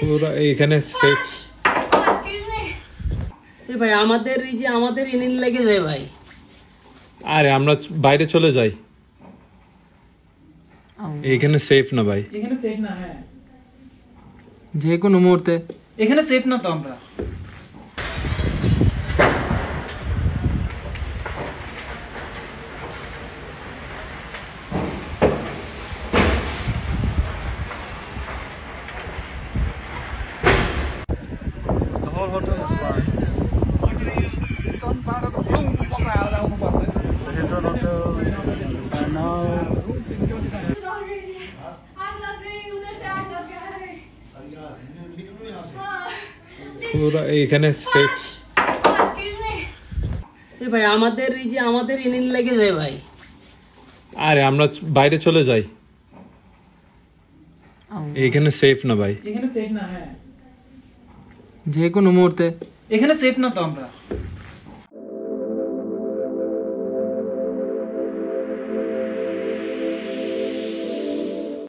পুরো এখানে সেফ। এই ভাই আমাদের এই যে আমাদের ইনিন লেগে যায় ভাই। আরে আমরা বাইরে চলে যাই, এখানে সেফ না ভাই। এখানে সেফ না। হ্যাঁ যে কোনো মুহূর্তে এখানে সেফ না তো আমরা। The whole hotel is burned. The Hilton Hotel and now পুরো এখানে সেফ। এই ভাই আমাদের এই যে আমাদের ইনিন লেগে যায় ভাই। আরে আমরা বাইরে চলে যাই, এখানে সেফ না ভাই। এখানে সেফ না। হ্যাঁ যে কোনো মুহূর্তে এখানে সেফ না তো আমরা।